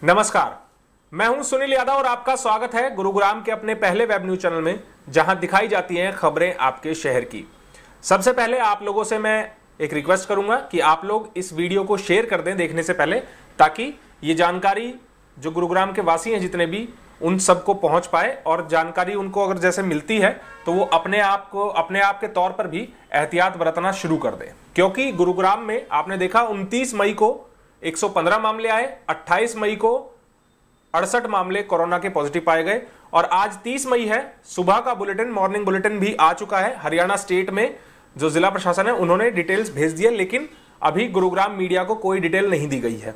नमस्कार, मैं हूं सुनील यादव और आपका स्वागत है गुरुग्राम के अपने पहले वेब न्यूज चैनल में, जहां दिखाई जाती हैं खबरें आपके शहर की। सबसे पहले आप लोगों से मैं एक रिक्वेस्ट करूंगा कि आप लोग इस वीडियो को शेयर कर दें देखने से पहले, ताकि ये जानकारी जो गुरुग्राम के वासी हैं जितने भी, उन सबको पहुंच पाए और जानकारी उनको अगर जैसे मिलती है तो वो अपने आप के तौर पर भी एहतियात बरतना शुरू कर दें। क्योंकि गुरुग्राम में आपने देखा 29 मई को 115 मामले आए, 28 मई को 68 मामले कोरोना के पॉजिटिव पाए गए और आज 30 मई है। सुबह का बुलेटिन, मॉर्निंग बुलेटिन भी आ चुका है। हरियाणा स्टेट में जो जिला प्रशासन है उन्होंने डिटेल्स भेज दिए, लेकिन अभी गुरुग्राम मीडिया को कोई डिटेल नहीं दी गई है।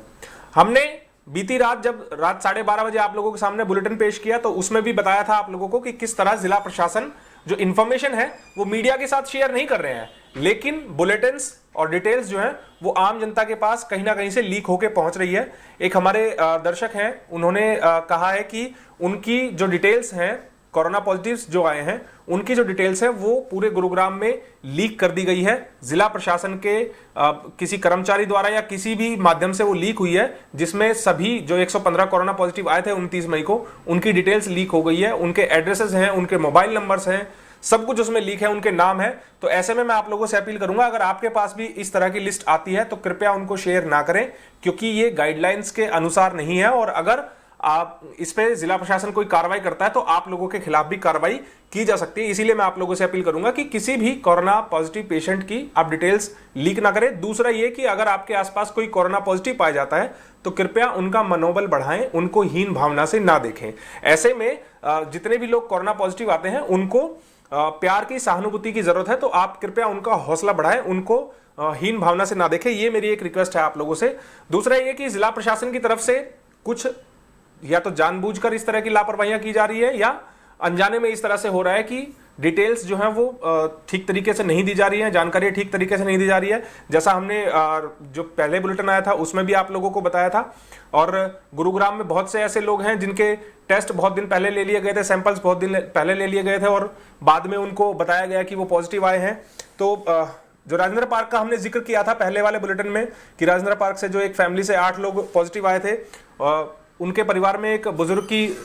हमने बीती रात जब रात 12:30 बजे आप लोगों के सामने बुलेटिन पेश किया तो उसमें भी बताया था आप लोगों को कि किस तरह जिला प्रशासन जो इंफॉर्मेशन है वो मीडिया के साथ शेयर नहीं कर रहे हैं, लेकिन बुलेटिन्स और डिटेल्स जो हैं वो आम जनता के पास कहीं ना कहीं से लीक होकर पहुंच रही है। एक हमारे दर्शक हैं, उन्होंने कहा है कि उनकी जो डिटेल्स हैं, कोरोना पॉजिटिव्स जो आए हैं उनकी जो डिटेल्स है वो पूरे गुरुग्राम में लीक कर दी गई है। जिला प्रशासन के किसी कर्मचारी द्वारा या किसी भी माध्यम से वो लीक हुई है, जिसमें सभी जो 115 कोरोना पॉजिटिव आए थे 29 मई को, उनकी डिटेल्स लीक हो गई है। उनके एड्रेसेस हैं, उनके मोबाइल नंबर्स हैं, सब कुछ उसमें लीक है, उनके नाम है। तो ऐसे में मैं आप लोगों से अपील करूंगा, अगर आपके पास भी इस तरह की लिस्ट आती है तो कृपया उनको शेयर ना करें, क्योंकि ये गाइडलाइंस के अनुसार नहीं है। और अगर आप इस पे जिला प्रशासन कोई कार्रवाई करता है तो आप लोगों के खिलाफ भी कार्रवाई की जा सकती है। इसीलिए मैं आप लोगों से अपील करूंगा कि किसी भी कोरोना पॉजिटिव पेशेंट की आप डिटेल्स लीक ना करें। दूसरा ये कि अगर आपके आसपास कोई कोरोना पॉजिटिव पाया जाता है तो कृपया उनका मनोबल बढ़ाएं, उनको हीन भावना से ना देखें। ऐसे में जितने भी लोग कोरोना पॉजिटिव आते हैं उनको प्यार की, सहानुभूति की जरूरत है, तो आप कृपया उनका हौसला बढ़ाएं, उनको हीन भावना से ना देखें। ये मेरी एक रिक्वेस्ट है आप लोगों से। दूसरा ये कि जिला प्रशासन की तरफ से कुछ या तो जानबूझकर इस तरह की लापरवाहियां की जा रही है या अनजाने में इस तरह से हो रहा है कि डिटेल्स जो है वो ठीक तरीके से नहीं दी जा रही है, जानकारी ठीक तरीके से नहीं दी जा रही है। जैसा हमने जो पहले बुलेटिन आया था उसमें भी आप लोगों को बताया था। और गुरुग्राम में बहुत से ऐसे लोग हैं जिनके टेस्ट बहुत दिन पहले ले लिए गए थे, सैंपल्स बहुत दिन पहले ले लिए गए थे और बाद में उनको बताया गया कि वो पॉजिटिव आए हैं। तो जो राजेंद्र पार्क का हमने जिक्र किया था पहले वाले बुलेटिन में कि राजेंद्र पार्क से जो एक फैमिली से 8 लोग पॉजिटिव आए थे, उनके परिवार में एक बुजुर्ग की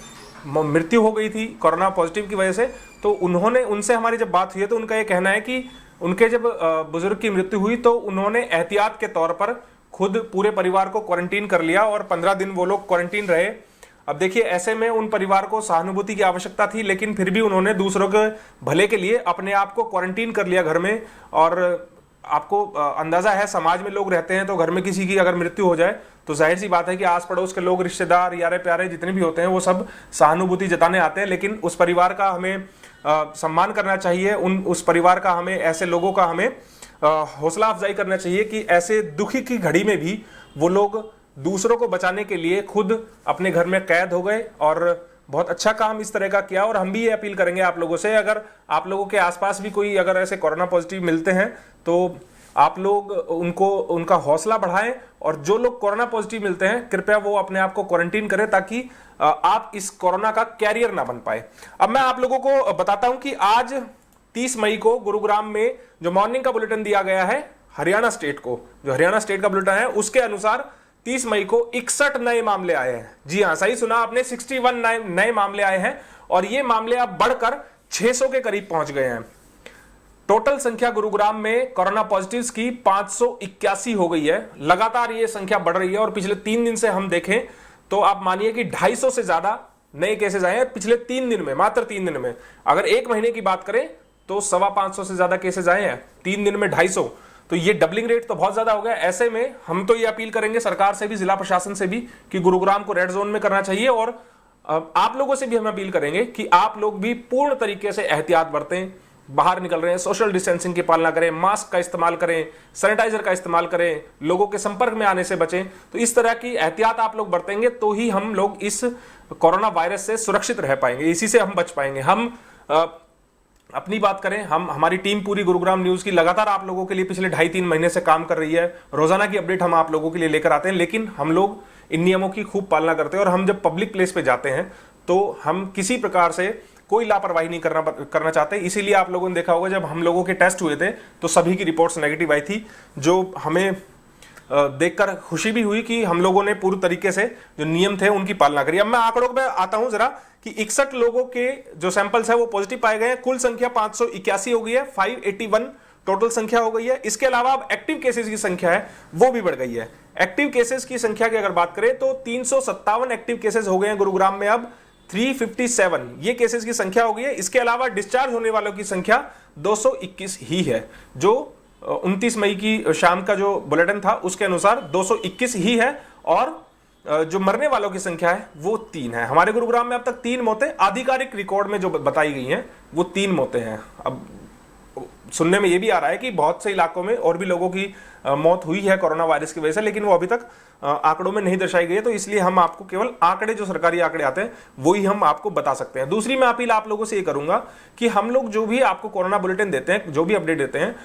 मृत्यु हो गई थी कोरोना पॉजिटिव की वजह से। तो उनसे हमारी जब बात हुई है तो उनका ये कहना है कि उनके जब बुजुर्ग की मृत्यु हुई तो उन्होंने एहतियात के तौर पर खुद पूरे परिवार को क्वारंटीन कर लिया और 15 दिन वो लोग क्वारंटीन रहे। अब देखिए, ऐसे में उन परिवार को सहानुभूति की आवश्यकता थी, लेकिन फिर भी उन्होंने दूसरों के भले के लिए अपने आप को क्वारंटीन कर लिया घर में। और आपको अंदाजा है, समाज में लोग रहते हैं तो घर में किसी की अगर मृत्यु हो जाए तो जाहिर सी बात है कि आस पड़ोस के लोग, रिश्तेदार, यारे प्यारे जितने भी होते हैं वो सब सहानुभूति जताने आते हैं। लेकिन उस परिवार का हमें सम्मान करना चाहिए, उस परिवार का हमें, ऐसे लोगों का हमें हौसला अफजाई करना चाहिए कि ऐसे दुखी की घड़ी में भी वो लोग दूसरों को बचाने के लिए खुद अपने घर में कैद हो गए और बहुत अच्छा काम इस तरह का किया। और हम भी ये अपील करेंगे आप लोगों से, अगर आप लोगों के आसपास भी कोई अगर ऐसे कोरोना पॉजिटिव मिलते हैं तो आप लोग उनका हौसला बढ़ाएं और जो लोग कोरोना पॉजिटिव मिलते हैं कृपया वो अपने आप को क्वारंटीन करें, ताकि आप इस कोरोना का कैरियर ना बन पाए। अब मैं आप लोगों को बताता हूं कि आज 30 मई को गुरुग्राम में जो मॉर्निंग का बुलेटिन दिया गया है हरियाणा स्टेट को, जो हरियाणा स्टेट का बुलेटिन है उसके अनुसार 30 मई को 61 नए मामले आए हैं। जी हां, सही सुना आपने, 61 नए मामले आए हैं और ये मामले अब बढ़कर 600 के करीब पहुंच गए हैं। टोटल संख्या गुरुग्राम में कोरोना पॉजिटिव्स की 581 हो गई है। लगातार ये संख्या बढ़ रही है और पिछले 3 दिन से हम देखें तो आप मानिए कि 250 से ज्यादा नए केसेस आए हैं पिछले 3 दिन में, मात्र 3 दिन में। अगर एक महीने की बात करें तो 550 से ज्यादा केसेस आए हैं, 3 दिन में 250, तो ये डबलिंग रेट तो बहुत ज्यादा हो गया। ऐसे में हम तो ये अपील करेंगे सरकार से भी, जिला प्रशासन से भी, कि गुरुग्राम को रेड जोन में करना चाहिए। और आप लोगों से भी हम अपील करेंगे कि आप लोग भी पूर्ण तरीके से एहतियात बरतें। बाहर निकल रहे हैं, सोशल डिस्टेंसिंग की पालना करें, मास्क का इस्तेमाल करें, सैनिटाइजर का इस्तेमाल करें, लोगों के संपर्क में आने से बचें। तो इस तरह की एहतियात आप लोग बरतेंगे तो ही हम लोग इस कोरोना वायरस से सुरक्षित रह पाएंगे, इसी से हम बच पाएंगे। हम अपनी बात करें, हमारी टीम पूरी गुरुग्राम न्यूज की लगातार आप लोगों के लिए पिछले 2.5-3 महीने से काम कर रही है। रोजाना की अपडेट हम आप लोगों के लिए लेकर आते हैं, लेकिन हम लोग इन नियमों की खूब पालना करते हैं। और हम जब पब्लिक प्लेस पे जाते हैं तो हम किसी प्रकार से कोई लापरवाही नहीं करना चाहते। इसीलिए आप लोगों ने देखा होगा जब हम लोगों के टेस्ट हुए थे तो सभी की रिपोर्ट्स नेगेटिव आई थी। जो हमें देखकर खुशी भी हुई कि हम लोगों ने पूरी तरीके से जो नियम थे उनकी पालना करी। अब मैं आंकड़ों पे आता हूं जरा कि 61 लोगों के जो सैंपल्स है वो पॉजिटिव पाए गए हैं। कुल संख्या 581 हो गई है, 581 टोटल संख्या हो गई है। इसके अलावा अब एक्टिव केसेस की संख्या है वो भी बढ़ गई है। एक्टिव केसेस की संख्या की अगर बात करें तो 357 एक्टिव केसेस हो गए हैं गुरुग्राम में। अब 357 ये केसेस की संख्या हो गई है। इसके अलावा डिस्चार्ज होने वालों की संख्या 221 ही है। जो 29 मई की शाम का जो बुलेटिन था उसके अनुसार 221 ही है, और जो मरने वालों की संख्या है वो 3 है। हमारे गुरुग्राम में अब तक 3 मौतें आधिकारिक रिकॉर्ड में जो बताई गई हैं वो 3 मौतें हैं। अब सुनने में ये भी आ रहा है कि बहुत से इलाकों में और भी लोगों की मौत हुई है कोरोना वायरस की वजह से, लेकिन वो अभी तक आंकड़ों में नहीं दर्शाई गई है। तो इसलिए हम आपको केवल आंकड़े, जो सरकारी आंकड़े आते हैं वही हम आपको बता सकते हैं। दूसरी मैं अपील आप लोगों से ये करूंगा कि हम लोग जो भी आपको कोरोना बुलेटिन देते हैं, जो भी अपडेट देते हैं,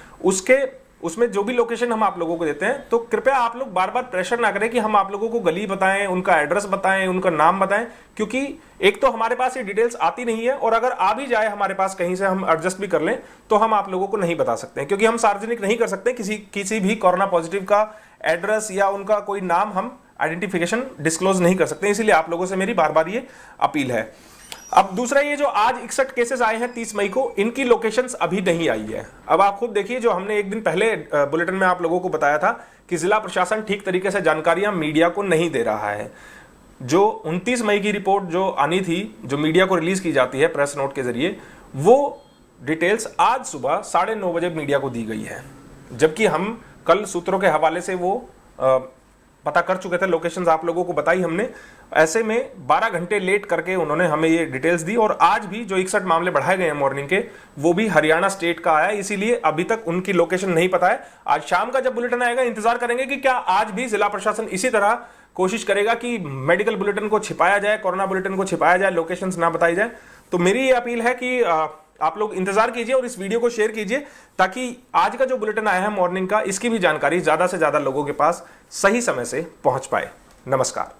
उसमें जो भी लोकेशन हम आप लोगों को देते हैं, तो कृपया आप लोग बार बार प्रेशर ना करें कि हम आप लोगों को गली बताएं, उनका एड्रेस बताएं, उनका नाम बताएं, क्योंकि एक तो हमारे पास ये डिटेल्स आती नहीं है, और अगर आ भी जाए हमारे पास कहीं से हम एडजस्ट भी कर लें तो हम आप लोगों को नहीं बता सकते हैं, क्योंकि हम सार्वजनिक नहीं कर सकते किसी भी कोरोना पॉजिटिव का एड्रेस या उनका कोई नाम हम आइडेंटिफिकेशन डिस्क्लोज नहीं कर सकते। इसीलिए आप लोगों से मेरी बार बार ये अपील है। अब दूसरा, ये जो आज 61 केसेस आए हैं 30 मई को, इनकी लोकेशंस अभी नहीं आई है। अब आप खुद देखिए, जो हमने एक दिन पहले बुलेटिन में आप लोगों को बताया था कि जिला प्रशासन ठीक तरीके से जानकारियां मीडिया को नहीं दे रहा है। जो 29 मई की रिपोर्ट जो आनी थी, जो मीडिया को रिलीज की जाती है प्रेस नोट के जरिए, वो डिटेल्स आज सुबह 9:30 बजे मीडिया को दी गई है, जबकि हम कल सूत्रों के हवाले से वो पता कर चुके थे, लोकेशंस आप लोगों को बताई हमने। ऐसे में 12 घंटे लेट करके उन्होंने हमें ये डिटेल्स दी, और आज भी जो 61 मामले बढ़ाए गए हैं मॉर्निंग के, वो भी हरियाणा स्टेट का आया है। इसीलिए अभी तक उनकी लोकेशन नहीं पता है। आज शाम का जब बुलेटिन आएगा इंतजार करेंगे कि क्या आज भी जिला प्रशासन इसी तरह कोशिश करेगा कि मेडिकल बुलेटिन को छिपाया जाए, कोरोना बुलेटिन को छिपाया जाए, लोकेशंस ना बताई जाए। तो मेरी ये अपील है कि आप लोग इंतजार कीजिए और इस वीडियो को शेयर कीजिए, ताकि आज का जो बुलेटिन आया है मॉर्निंग का, इसकी भी जानकारी ज्यादा से ज्यादा लोगों के पास सही समय से पहुंच पाए। नमस्कार।